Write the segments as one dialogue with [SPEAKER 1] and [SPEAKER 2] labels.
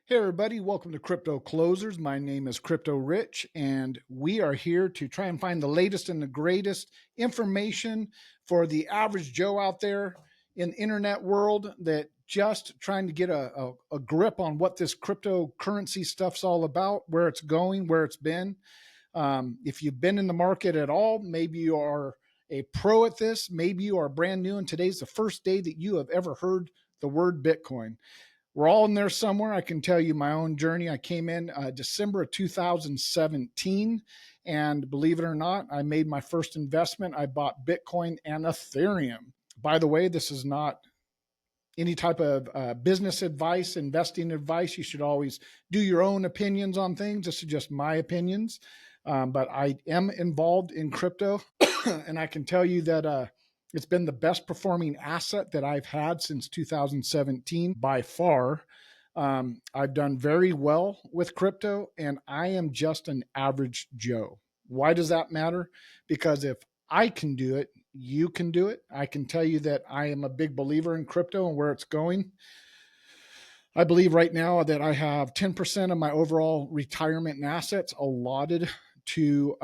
[SPEAKER 1] Hey everybody, welcome to Crypto Closers. My name is Crypto Rich, and we are here to try and find the latest and the greatest information for the average Joe out there in the internet world that just trying to get a grip on what this cryptocurrency stuff's all about, where it's going, where it's been. If you've been in the market at all, maybe you are a pro at this, maybe you are brand new, and today's the first day that you have ever heard the word Bitcoin. We're all in there somewhere. I can tell you my own journey. I came in December of 2017, and believe it or not, I made my first investment. I bought Bitcoin and Ethereum. By the way, this is not any type of business advice, investing advice. You should always do your own opinions on things. This is just my opinions. But I am involved in crypto, and I can tell you that it's been the best performing asset that I've had since 2017 by far. I've done very well with crypto, and I am just an average Joe. Why does that matter? Because if I can do it, you can do it. I can tell you that I am a big believer in crypto and where it's going. I believe right now that I have 10% of my overall retirement and assets allotted to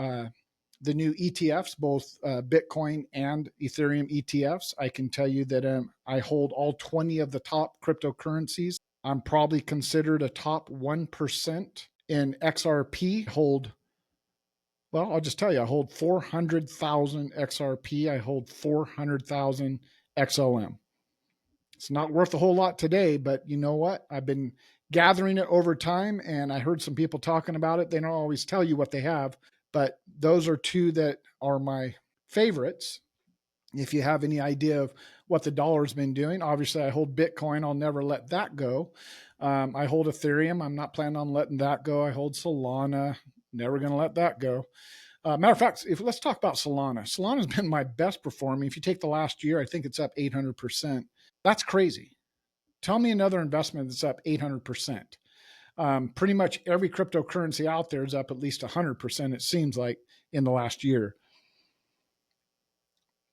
[SPEAKER 1] the new ETFs, both Bitcoin and Ethereum ETFs. I can tell you that I hold all 20 of the top cryptocurrencies. I'm probably considered a top 1% in XRP. I'll just tell you, I hold 400,000 XRP. I hold 400,000 XLM. It's not worth a whole lot today, but you know what? I've been gathering it over time, and I heard some people talking about it. They don't always tell you what they have, but those are two that are my favorites. If you have any idea of what the dollar's been doing, obviously I hold Bitcoin. I'll never let that go. I hold Ethereum. I'm not planning on letting that go. I hold Solana. Never going to let that go. Matter of fact, let's talk about Solana. Solana's been my best performing. If you take the last year, I think it's up 800%. That's crazy. Tell me another investment that's up 800%. Pretty much every cryptocurrency out there is up at least 100%, it seems like, in the last year.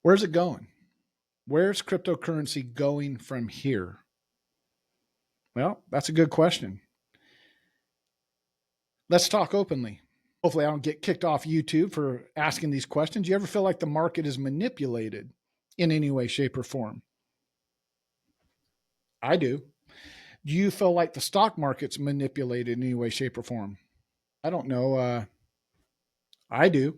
[SPEAKER 1] Where's it going? Where's cryptocurrency going from here? Well, that's a good question. Let's talk openly. Hopefully, I don't get kicked off YouTube for asking these questions. You ever feel like the market is manipulated in any way, shape, or form? I do. Do you feel like the stock market's manipulated in any way, shape, or form? I don't know. I do.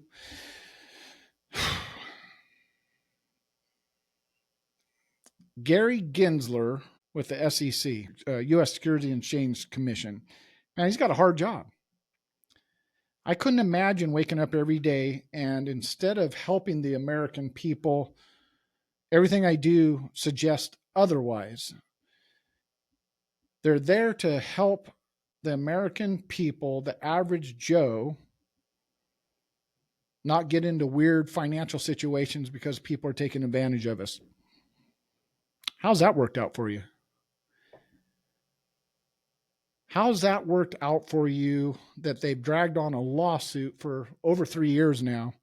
[SPEAKER 1] Gary Gensler with the SEC, U.S. Securities and Exchange Commission, and he's got a hard job. I couldn't imagine waking up every day and instead of helping the American people, everything I do suggests otherwise. They're there to help the American people, the average Joe, not get into weird financial situations because people are taking advantage of us. How's that worked out for you? How's that worked out for you that they've dragged on a lawsuit for over 3 years now,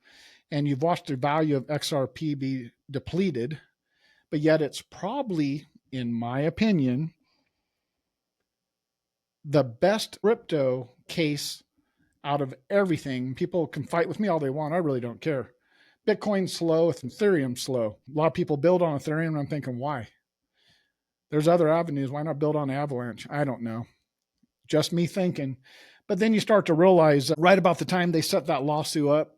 [SPEAKER 1] and you've watched the value of XRP be depleted, but yet it's probably, in my opinion, the best crypto case out of everything. People can fight with me all they want. I really don't care. Bitcoin's slow, Ethereum's slow. A lot of people build on Ethereum, and I'm thinking, why? There's other avenues. Why not build on Avalanche? I don't know. Just me thinking. But then you start to realize right about the time they set that lawsuit up,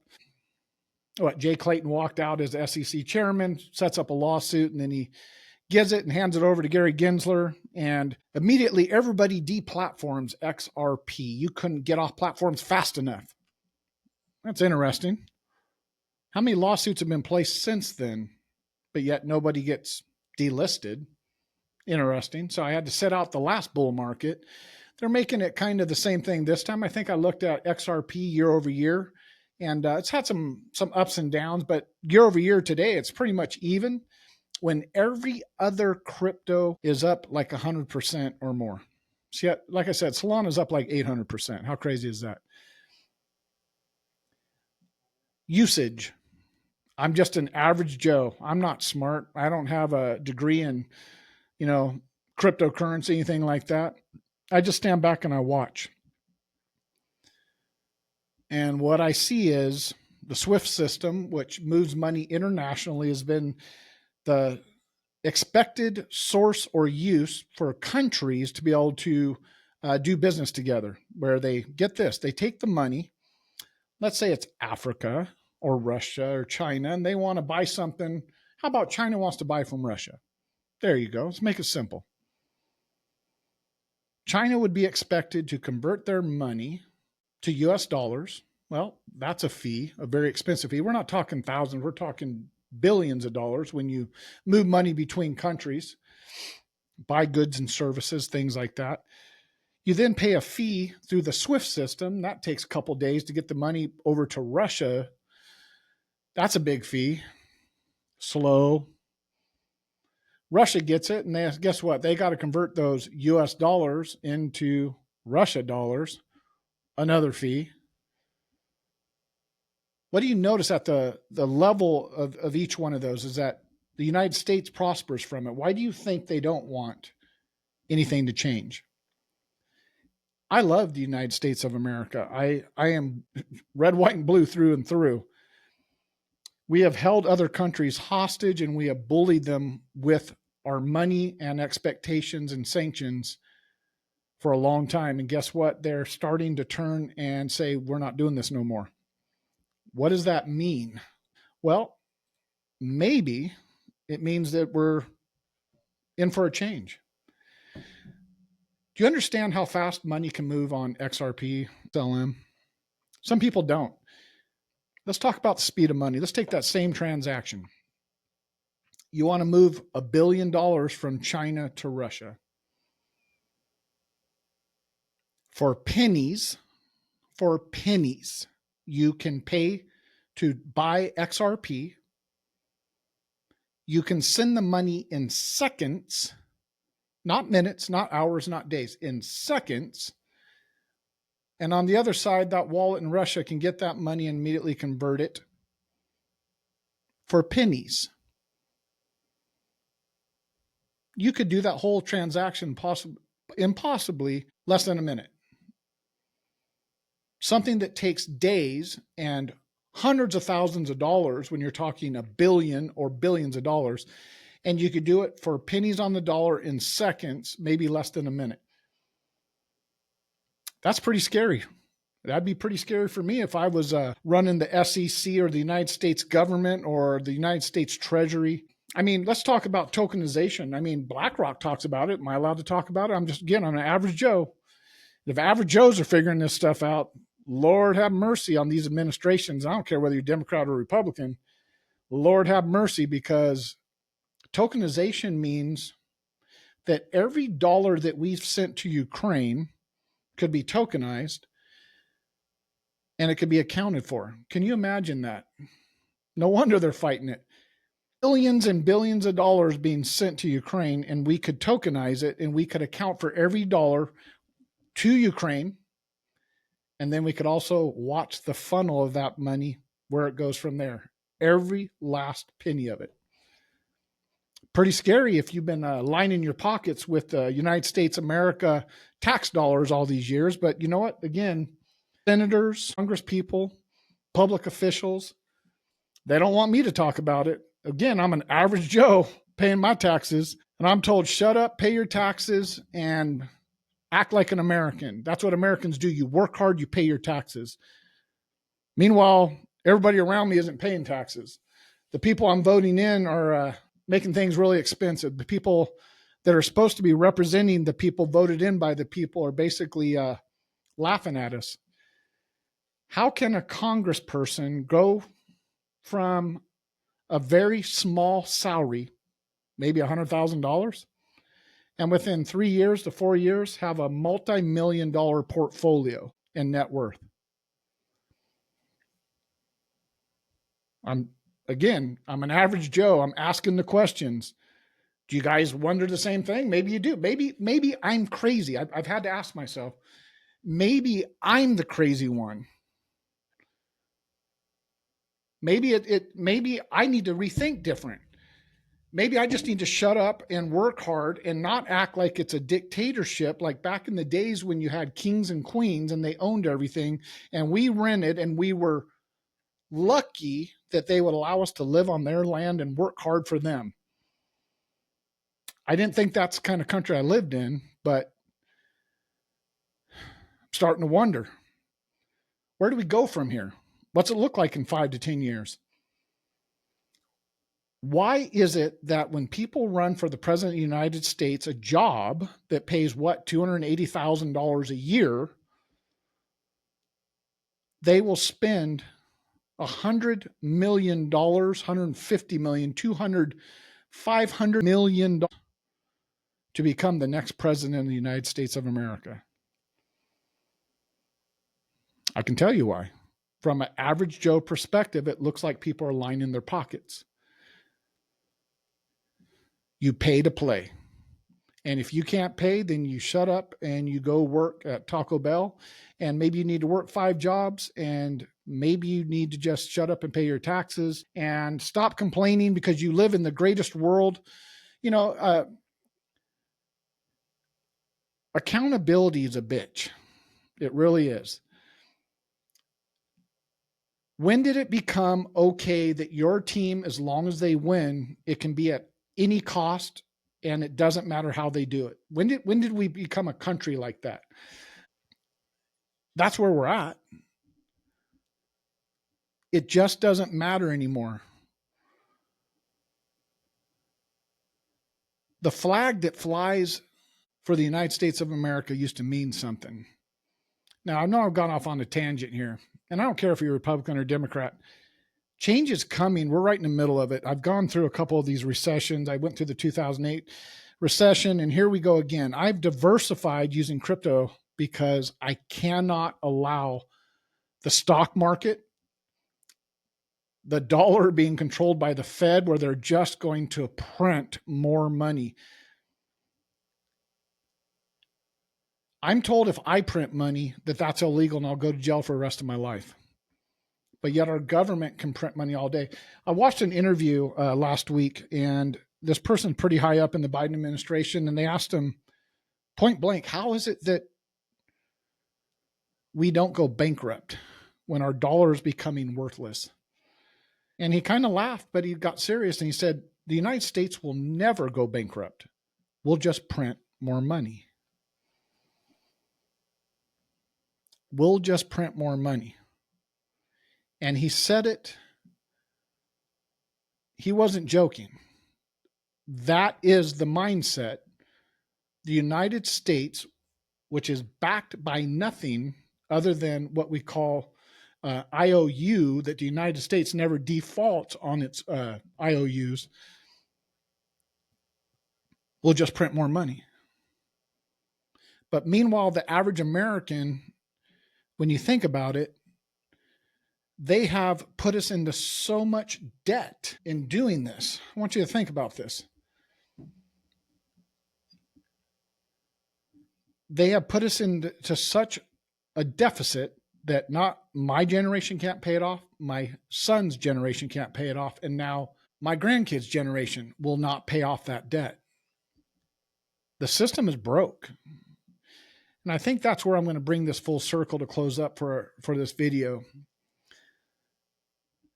[SPEAKER 1] Jay Clayton walked out as SEC chairman, sets up a lawsuit, and then he gives it and hands it over to Gary Gensler, and immediately everybody deplatforms XRP. You couldn't get off platforms fast enough. That's interesting. How many lawsuits have been placed since then, but yet nobody gets delisted? Interesting. So I had to set out the last bull market. They're making it kind of the same thing this time. I think I looked at XRP year over year, and it's had some ups and downs, but year over year today, it's pretty much even when every other crypto is up like 100% or more. See, like I said, Solana's up like 800%. How crazy is that? Usage. I'm just an average Joe. I'm not smart. I don't have a degree in, cryptocurrency, anything like that. I just stand back and I watch. And what I see is the SWIFT system, which moves money internationally, has been the expected source or use for countries to be able to do business together, where they get this, they take the money, let's say it's Africa or Russia or China, and they want to buy something. How about China wants to buy from Russia? There you go. Let's make it simple. China would be expected to convert their money to US dollars. Well, that's a fee, a very expensive fee. We're not talking thousands, we're talking billions of dollars when you move money between countries, buy goods and services, things like that. You then pay a fee through the SWIFT system. That takes a couple days to get the money over to Russia. That's a big fee. Slow. Russia gets it, and they, guess what? They got to convert those US dollars into Russia dollars, another fee. What do you notice at the level of each one of those is that the United States prospers from it. Why do you think they don't want anything to change? I love the United States of America. I am red, white, and blue through and through. We have held other countries hostage and we have bullied them with our money and expectations and sanctions for a long time. And guess what? They're starting to turn and say, we're not doing this no more. What does that mean? Well, maybe it means that we're in for a change. Do you understand how fast money can move on XRP, XLM? Some people don't. Let's talk about the speed of money. Let's take that same transaction. You want to move $1 billion from China to Russia. For pennies, you can pay to buy XRP. You can send the money in seconds, not minutes, not hours, not days, in seconds. And on the other side, that wallet in Russia can get that money and immediately convert it for pennies. You could do that whole transaction impossibly less than a minute. Something that takes days and hundreds of thousands of dollars when you're talking a billion or billions of dollars, and you could do it for pennies on the dollar in seconds, maybe less than a minute. That's pretty scary. That'd be pretty scary for me if I was running the SEC or the United States government or the United States Treasury. I mean, let's talk about tokenization. I mean, BlackRock talks about it. Am I allowed to talk about it? I'm an average Joe. If average Joes are figuring this stuff out, Lord have mercy on these administrations. I don't care whether you're Democrat or Republican. Lord have mercy, because tokenization means that every dollar that we've sent to Ukraine could be tokenized and it could be accounted for. Can you imagine that? No wonder they're fighting it. Billions and billions of dollars being sent to Ukraine, and we could tokenize it and we could account for every dollar to Ukraine. And then we could also watch the funnel of that money, where it goes from there. Every last penny of it. Pretty scary if you've been lining your pockets with the United States America tax dollars all these years. But you know what? Again, senators, Congress people, public officials, they don't want me to talk about it. Again, I'm an average Joe paying my taxes, and I'm told, shut up, pay your taxes, and act like an American. That's what Americans do. You work hard, you pay your taxes. Meanwhile, everybody around me isn't paying taxes. The people I'm voting in are making things really expensive. The people that are supposed to be representing the people voted in by the people are basically laughing at us. How can a congressperson go from a very small salary, maybe $100,000, and within 3 years to 4 years have a multi-million-dollar portfolio and net worth? I'm an average Joe. I'm asking the questions. Do you guys wonder the same thing? Maybe you do. Maybe I'm crazy. I've had to ask myself, maybe I'm the crazy one. Maybe maybe I need to rethink different. Maybe I just need to shut up and work hard and not act like it's a dictatorship, like back in the days when you had kings and queens and they owned everything and we rented and we were lucky that they would allow us to live on their land and work hard for them. I didn't think that's the kind of country I lived in, but I'm starting to wonder, where do we go from here? What's it look like in 5 to 10 years? Why is it that when people run for the president of the United States, a job that pays what, $280,000 a year, they will spend $100 million, $150 million, $200, $500 million to become the next president of the United States of America? I can tell you why. From an average Joe perspective, it looks like people are lining their pockets. You pay to play. And if you can't pay, then you shut up and you go work at Taco Bell. And maybe you need to work 5 jobs, and maybe you need to just shut up and pay your taxes and stop complaining because you live in the greatest world. You know, accountability is a bitch. It really is. When did it become okay that your team, as long as they win, it can be at any cost and it doesn't matter how they do it? When did we become a country like that? That's where we're at. It just doesn't matter anymore. The flag that flies for the United States of America used to mean something. Now, I know I've gone off on a tangent here, and I don't care if you're Republican or Democrat. Change is coming. We're right in the middle of it. I've gone through a couple of these recessions. I went through the 2008 recession, and here we go again. I've diversified using crypto because I cannot allow the stock market, the dollar being controlled by the Fed, where they're just going to print more money. I'm told if I print money that that's illegal and I'll go to jail for the rest of my life. But yet our government can print money all day. I watched an interview last week, and this person pretty high up in the Biden administration, and they asked him point blank, how is it that we don't go bankrupt when our dollar is becoming worthless? And he kind of laughed, but he got serious and he said, the United States will never go bankrupt. We'll just print more money. We'll just print more money. And he said it, he wasn't joking. That is the mindset. The United States, which is backed by nothing other than what we call IOU, that the United States never defaults on its IOUs, will just print more money. But meanwhile, the average American, when you think about it, they have put us into so much debt in doing this. I want you to think about this. They have put us into such a deficit that not my generation can't pay it off, my son's generation can't pay it off, and now my grandkids' generation will not pay off that debt. The system is broke. And I think that's where I'm going to bring this full circle to close up for this video.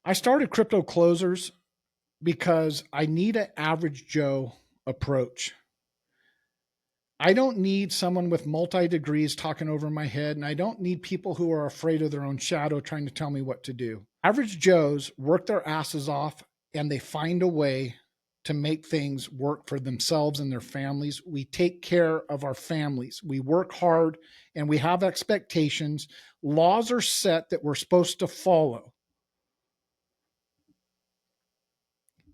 [SPEAKER 1] I started Crypto Closers because I need an average Joe approach. I don't need someone with multi degrees talking over my head, and I don't need people who are afraid of their own shadow trying to tell me what to do. Average Joes work their asses off and they find a way to make things work for themselves and their families. We take care of our families. We work hard and we have expectations. Laws are set that we're supposed to follow.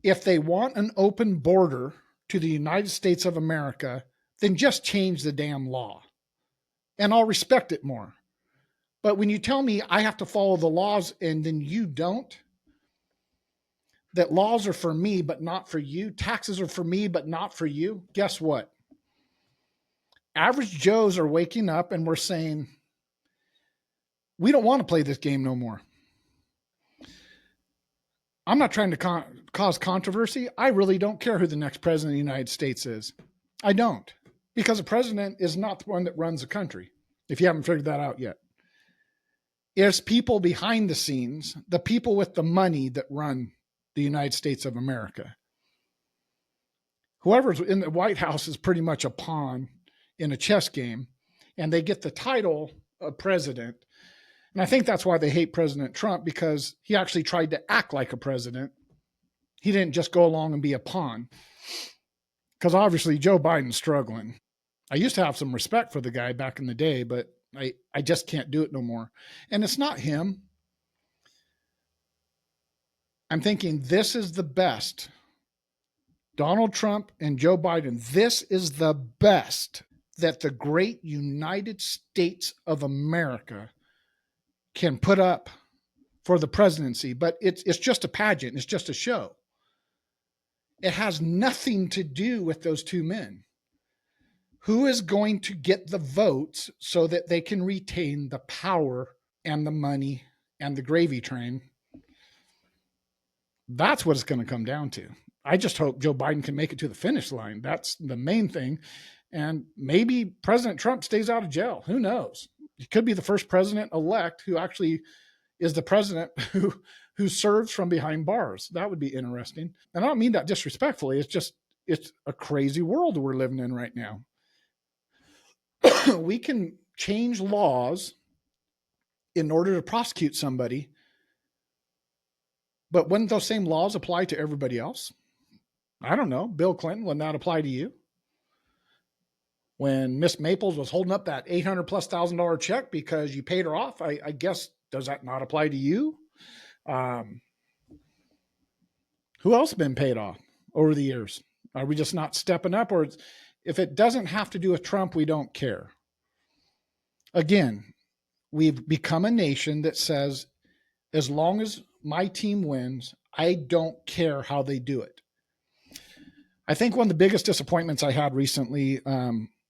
[SPEAKER 1] If they want an open border to the United States of America, then just change the damn law and I'll respect it more. But when you tell me I have to follow the laws and then you don't, that laws are for me but not for you, taxes are for me but not for you, guess what? Average Joes are waking up and we're saying, we don't want to play this game no more. I'm not trying to cause controversy. I really don't care who the next president of the United States is. I don't, because the president is not the one that runs the country, if you haven't figured that out yet. It's people behind the scenes, the people with the money that run the United States of America. Whoever's in the White House is pretty much a pawn in a chess game, and they get the title of president. And I think that's why they hate President Trump, because he actually tried to act like a president. He didn't just go along and be a pawn. Because obviously Joe Biden's struggling. I used to have some respect for the guy back in the day, but I just can't do it no more. And it's not him. I'm thinking this is the best. Donald Trump and Joe Biden, this is the best that the great United States of America can put up for the presidency. But it's just a pageant. It's just a show. It has nothing to do with those two men. Who is going to get the votes so that they can retain the power and the money and the gravy train? That's what it's going to come down to. I just hope Joe Biden can make it to the finish line. That's the main thing. And maybe President Trump stays out of jail. Who knows? He could be the first president-elect who actually is the president who serves from behind bars. That would be interesting. And I don't mean that disrespectfully. It's a crazy world we're living in right now. We can change laws in order to prosecute somebody, but wouldn't those same laws apply to everybody else? I don't know. Bill Clinton, wouldn't that apply to you? When Miss Maples was holding up that $800,000+ check because you paid her off, I guess, does that not apply to you? Who else has been paid off over the years? Are we just not stepping up? Or if it doesn't have to do with Trump, we don't care. Again, we've become a nation that says, as long as my team wins, I don't care how they do it. I think one of the biggest disappointments I had recently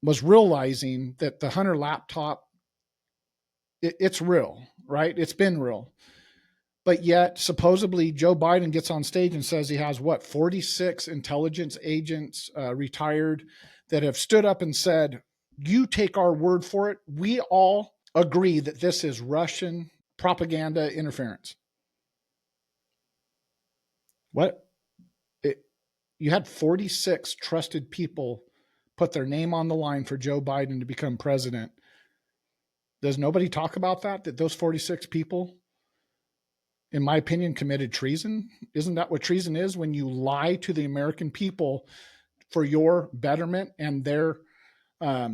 [SPEAKER 1] was realizing that the Hunter laptop, it's real, right? It's been real. But yet, supposedly, Joe Biden gets on stage and says he has, 46 intelligence agents retired that have stood up and said, you take our word for it. We all agree that this is Russian propaganda interference. What? You had 46 trusted people put their name on the line for Joe Biden to become president. Does nobody talk about that those 46 people, in my opinion, committed treason? Isn't that what treason is? When you lie to the American people for your betterment and their, for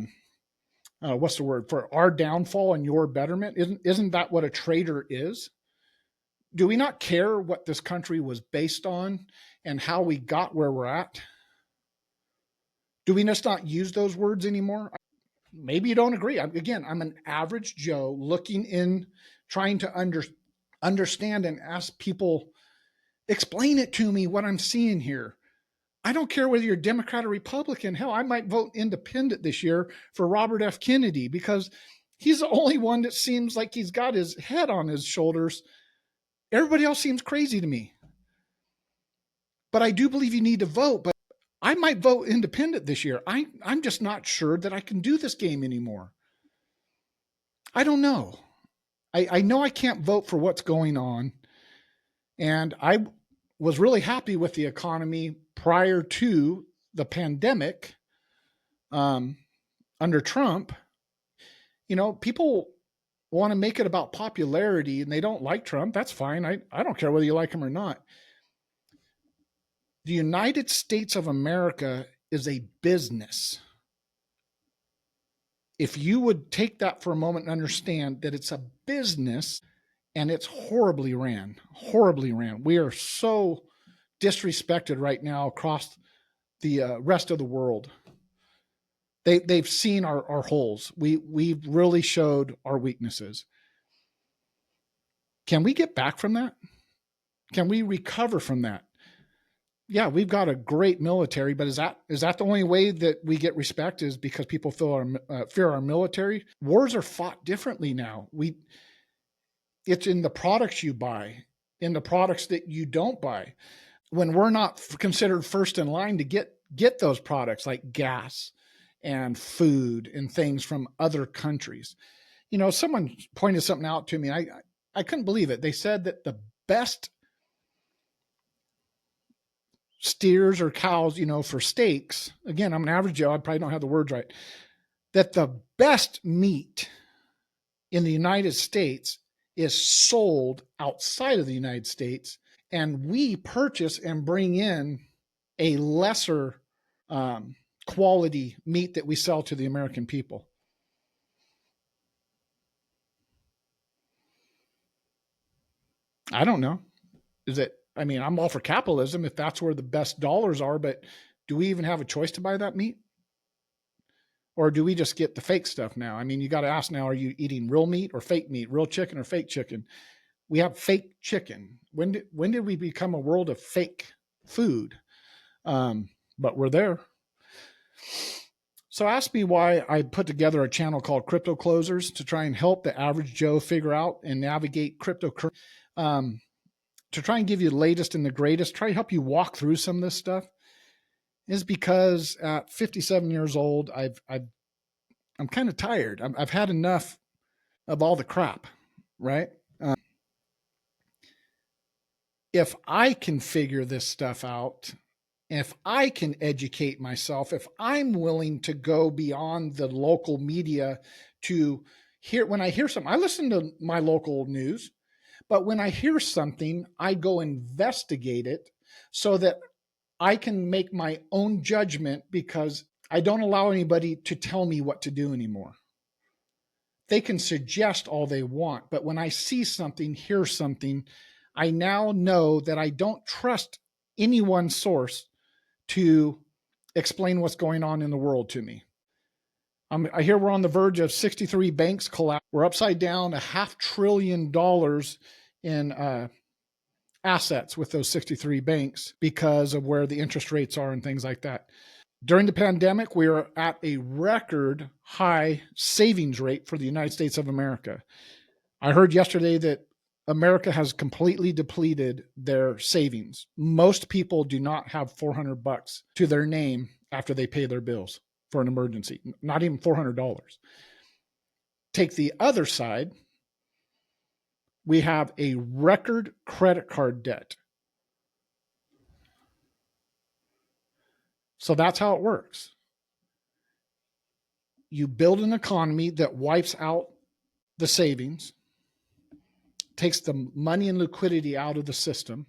[SPEAKER 1] our downfall and your betterment? Isn't that what a traitor is? Do we not care what this country was based on and how we got where we're at? Do we just not use those words anymore? Maybe you don't agree. Again, I'm an average Joe looking in, trying to understand and ask people, explain it to me what I'm seeing here. I don't care whether you're Democrat or Republican. Hell, I might vote independent this year for Robert F. Kennedy because he's the only one that seems like he's got his head on his shoulders. Everybody else seems crazy to me. But I do believe you need to vote. But I might vote independent this year. I'm just not sure that I can do this game anymore. I don't know. I know I can't vote for what's going on. And I was really happy with the economy prior to the pandemic under Trump. You know, people want to make it about popularity and they don't like Trump. That's fine. I don't care whether you like him or not. The United States of America is a business. If you would take that for a moment and understand that it's a business and it's horribly ran. We are so disrespected right now across the rest of the world. They've seen our holes. We've really showed our weaknesses. Can we get back from that? Can we recover from that? Yeah, we've got a great military, but is that the only way that we get respect is because people fear our military? Wars are fought differently now. It's in the products you buy. in the products that you don't buy when we're not considered first in line to get those products like gas and food and things from other countries. You know, someone pointed something out to me. I couldn't believe it. They said that the best steers or cows, you know, for steaks, again, I'm an average Joe, I probably don't have the words right, that the best meat in the United States is sold outside of the United States, and we purchase and bring in a lesser quality meat that we sell to the American people. I don't know. Is it, I mean, I'm all for capitalism if that's where the best dollars are, but do we even have a choice to buy that meat? Or do we just get the fake stuff now? I mean, you got to ask now, are you eating real meat or fake meat, real chicken or fake chicken? We have fake chicken. When did we become a world of fake food? But we're there. So ask me why I put together a channel called Crypto Closers to try and help the average Joe figure out and navigate cryptocurrency. To try and give you the latest and the greatest, try to help you walk through some of this stuff, is because at 57 years old, I'm kind of tired. I've had enough of all the crap, right? If I can figure this stuff out, if I can educate myself, if I'm willing to go beyond the local media to hear, when I hear something, I listen to my local news, but when I hear something, I go investigate it so that I can make my own judgment because I don't allow anybody to tell me what to do anymore. They can suggest all they want, but when I see something, hear something, I now know that I don't trust any one source to explain what's going on in the world to me. I hear we're on the verge of 63 banks collapse. We're upside down $500 billion in assets with those 63 banks because of where the interest rates are and things like that. During the pandemic, we are at a record high savings rate for the United States of America. I heard yesterday that America has completely depleted their savings. Most people do not have $400 to their name after they pay their bills for an emergency, not even $400. Take the other side, we have a record credit card debt. So that's how it works. You build an economy that wipes out the savings, takes the money and liquidity out of the system.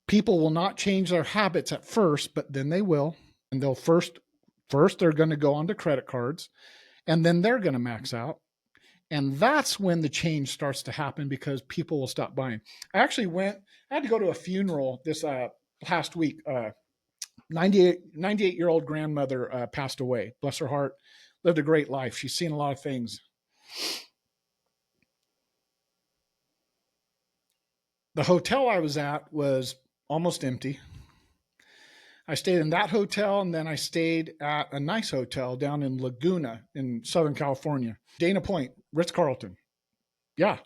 [SPEAKER 1] People will not change their habits at first, but then they will. And they'll first they're going to go onto credit cards, and then they're going to max out. And that's when the change starts to happen because people will stop buying. I had to go to a funeral this past week. 98-year-old grandmother passed away. Bless her heart. Lived a great life. She's seen a lot of things. The hotel I was at was almost empty. I stayed in that hotel, and then I stayed at a nice hotel down in Laguna in Southern California. Dana Point, Ritz-Carlton. Yeah,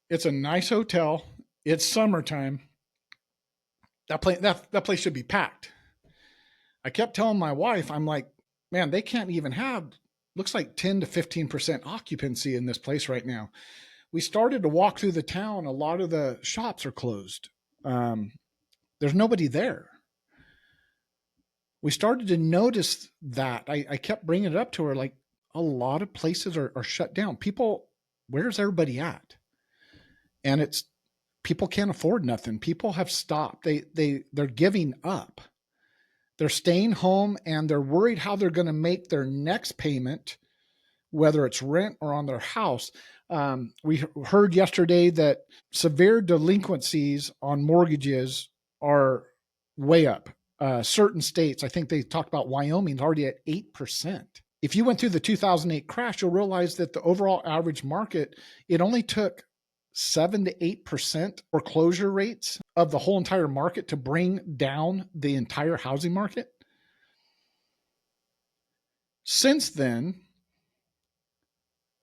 [SPEAKER 1] it's a nice hotel. It's summertime. That place should be packed. I kept telling my wife, I'm like, man, they can't even have, looks like 10 to 15% occupancy in this place right now. We started to walk through the town. A lot of the shops are closed. There's nobody there. We started to notice that. I kept bringing it up to her, like a lot of places are shut down. People, where's everybody at? And it's, people can't afford nothing. People have stopped. They're giving up. They're staying home and they're worried how they're going to make their next payment, whether it's rent or on their house. We heard yesterday that severe delinquencies on mortgages are way up. Certain states, I think they talked about Wyoming's already at 8%. If you went through the 2008 crash, you'll realize that the overall average market, it only took 7 to 8% foreclosure rates of the whole entire market to bring down the entire housing market. Since then,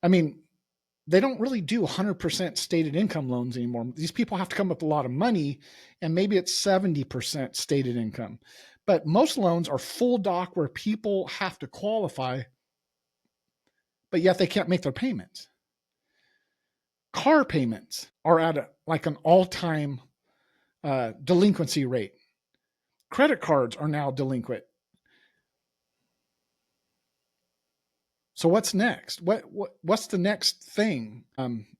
[SPEAKER 1] I mean, they don't really do 100% stated income loans anymore. These people have to come up with a lot of money, and maybe it's 70% stated income. But most loans are full doc where people have to qualify, but yet they can't make their payments. Car payments are at like an all-time delinquency rate. Credit cards are now delinquent. So what's next? What's the next thing?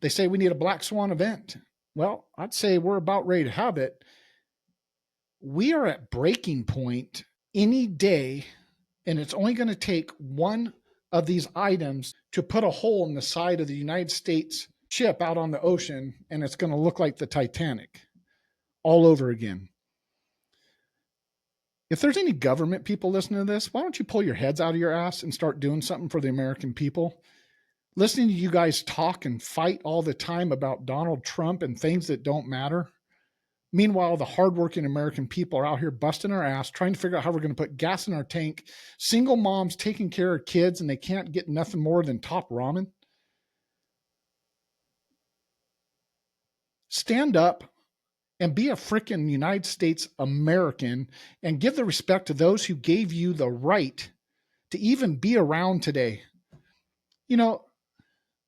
[SPEAKER 1] They say we need a black swan event. Well, I'd say we're about ready to have it. We are at breaking point any day, and it's only going to take one of these items to put a hole in the side of the United States ship out on the ocean, and it's going to look like the Titanic all over again. If there's any government people listening to this, why don't you pull your heads out of your ass and start doing something for the American people? Listening to you guys talk and fight all the time about Donald Trump and things that don't matter. Meanwhile, the hardworking American people are out here busting our ass, trying to figure out how we're going to put gas in our tank. Single moms taking care of kids, and they can't get nothing more than top ramen. Stand up and be a freaking United States American and give the respect to those who gave you the right to even be around today. You know,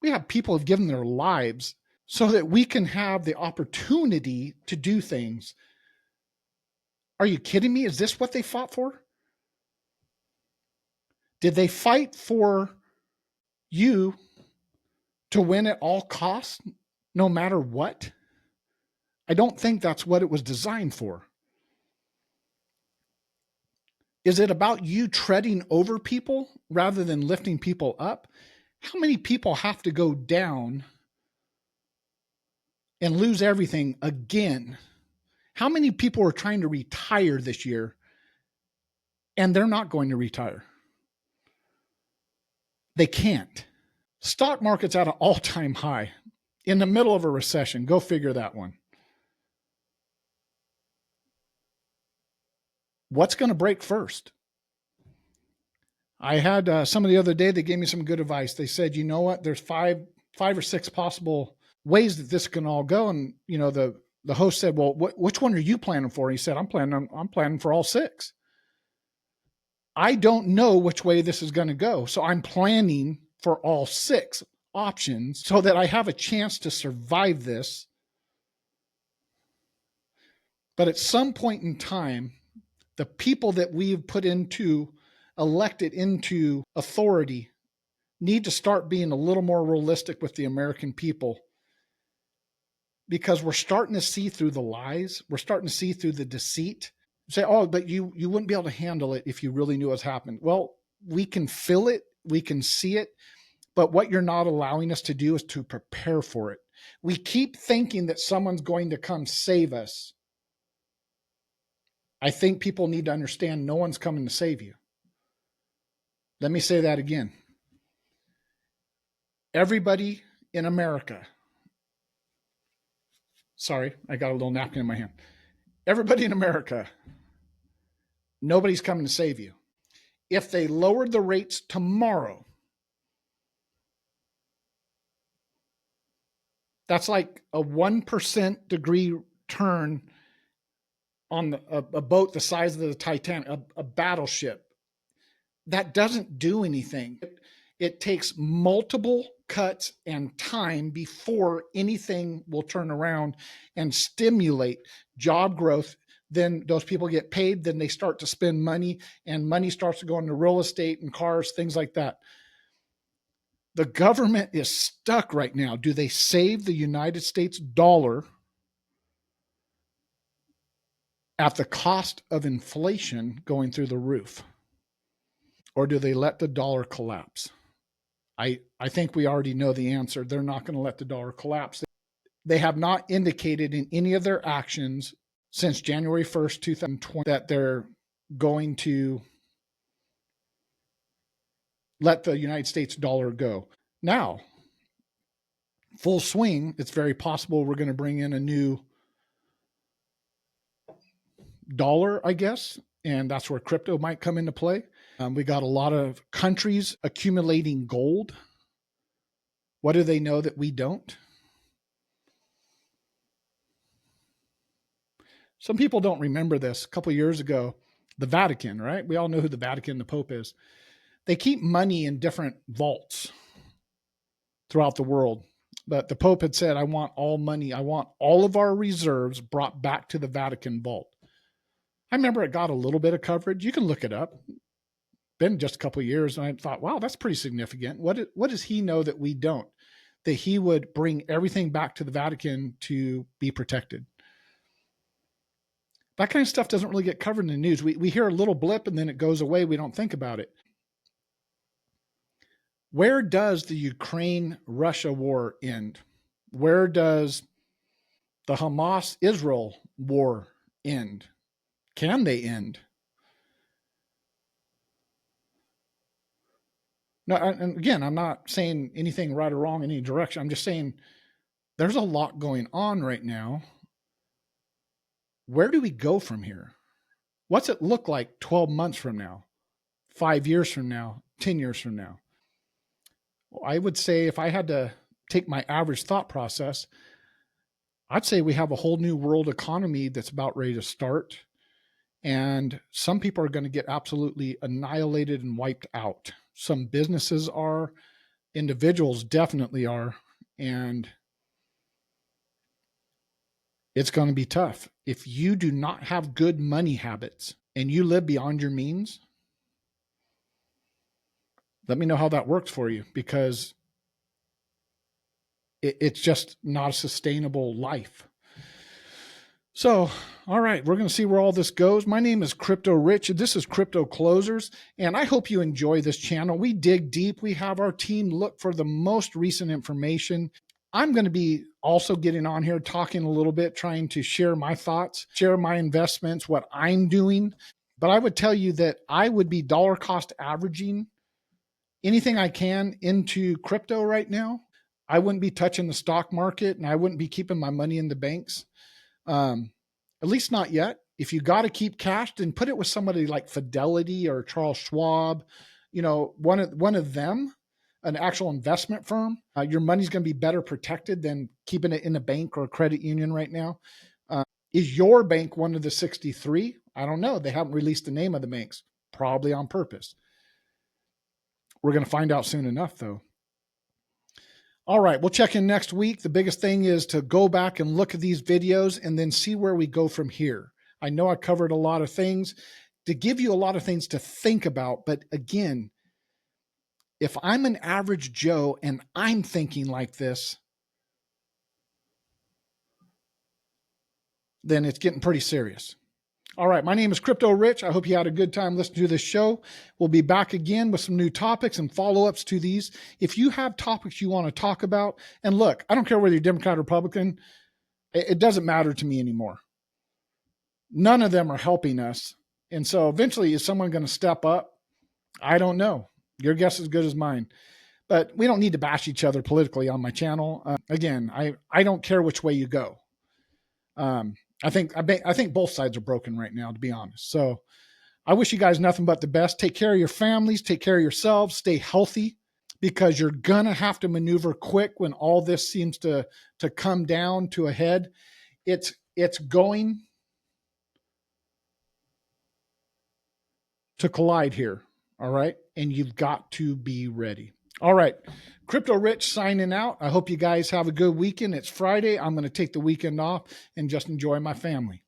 [SPEAKER 1] we have people who've given their lives so that we can have the opportunity to do things. Are you kidding me? Is this what they fought for? Did they fight for you to win at all costs, no matter what? I don't think that's what it was designed for. Is it about you treading over people rather than lifting people up? How many people have to go down and lose everything again? How many people are trying to retire this year and they're not going to retire? They can't. Stock market's at an all-time high in the middle of a recession. Go figure that one. What's going to break first? I had somebody the other day that gave me some good advice. They said, you know what? There's five or six possible ways that this can all go. And you know, the host said, well, which one are you planning for? He said, I'm planning for all six. I don't know which way this is going to go. So I'm planning for all six options so that I have a chance to survive this. But at some point in time, the people that we've elected into authority need to start being a little more realistic with the American people, because we're starting to see through the lies. We're starting to see through the deceit. Say, oh, but you wouldn't be able to handle it if you really knew what's happened. Well, we can feel it. We can see it. But what you're not allowing us to do is to prepare for it. We keep thinking that someone's going to come save us. I think people need to understand no one's coming to save you. Let me say that again. Everybody in America, sorry, I got a little napkin in my hand. Everybody in America, nobody's coming to save you. If they lowered the rates tomorrow, that's like a 1% degree turn on a boat the size of the Titanic, a battleship. That doesn't do anything. It takes multiple cuts and time before anything will turn around and stimulate job growth. Then those people get paid, then they start to spend money, and money starts to go into real estate and cars, things like that. The government is stuck right now. Do they save the United States dollar at the cost of inflation going through the roof? Or do they let the dollar collapse? I think we already know the answer. They're not going to let the dollar collapse. They have not indicated in any of their actions since January 1st, 2020, that they're going to let the United States dollar go. Now, full swing, it's very possible we're going to bring in a new dollar, I guess, and that's where crypto might come into play. We got a lot of countries accumulating gold. What do they know that we don't? Some people don't remember this. A couple of years ago, the Vatican, right? We all know who the Vatican, the Pope is. They keep money in different vaults throughout the world. But the Pope had said, I want all money. I want all of our reserves brought back to the Vatican vault. I remember it got a little bit of coverage. You can look it up. Been just a couple of years, and I thought, wow, that's pretty significant. What does he know that we don't? That he would bring everything back to the Vatican to be protected. That kind of stuff doesn't really get covered in the news. We hear a little blip and then it goes away. We don't think about it. Where does the Ukraine-Russia war end? Where does the Hamas-Israel war end? Can they end? No, and again, I'm not saying anything right or wrong in any direction. I'm just saying there's a lot going on right now. Where do we go from here? What's it look like 12 months from now, 5 years from now, 10 years from now? Well, I would say if I had to take my average thought process, I'd say we have a whole new world economy that's about ready to start. And some people are going to get absolutely annihilated and wiped out. Some businesses are, individuals definitely are. And it's going to be tough. If you do not have good money habits and you live beyond your means, let me know how that works for you, because it's just not a sustainable life. So, all right, we're going to see where all this goes. My name is Crypto Rich. This is Crypto Closers, and I hope you enjoy this channel. We dig deep. We have our team look for the most recent information. I'm going to be also getting on here, talking a little bit, trying to share my thoughts, share my investments, what I'm doing. But I would tell you that I would be dollar cost averaging anything I can into crypto right now. I wouldn't be touching the stock market, and I wouldn't be keeping my money in the banks. At least not yet. If you got to keep cash, then put it with somebody like Fidelity or Charles Schwab, one of them, an actual investment firm. Your money's going to be better protected than keeping it in a bank or a credit union right now. Is your bank one of the 63? I don't know. They haven't released the name of the banks, probably on purpose. We're going to find out soon enough, though. All right, we'll check in next week. The biggest thing is to go back and look at these videos and then see where we go from here. I know I covered a lot of things to give you a lot of things to think about. But again, if I'm an average Joe and I'm thinking like this, then it's getting pretty serious. All right, my name is Crypto Rich. I hope you had a good time listening to this show. We'll be back again with some new topics and follow-ups to these. If you have topics you want to talk about, and look, I don't care whether you're Democrat or Republican, it doesn't matter to me anymore. None of them are helping us. And so eventually, is someone going to step up? I don't know. Your guess is as good as mine. But we don't need to bash each other politically on my channel. Again, I don't care which way you go. I think both sides are broken right now, to be honest. So I wish you guys nothing but the best. Take care of your families, take care of yourselves, stay healthy, because you're gonna have to maneuver quick when all this seems to come down to a head. It's going to collide here. All right. And you've got to be ready. All right. Crypto Rich signing out. I hope you guys have a good weekend. It's Friday. I'm going to take the weekend off and just enjoy my family.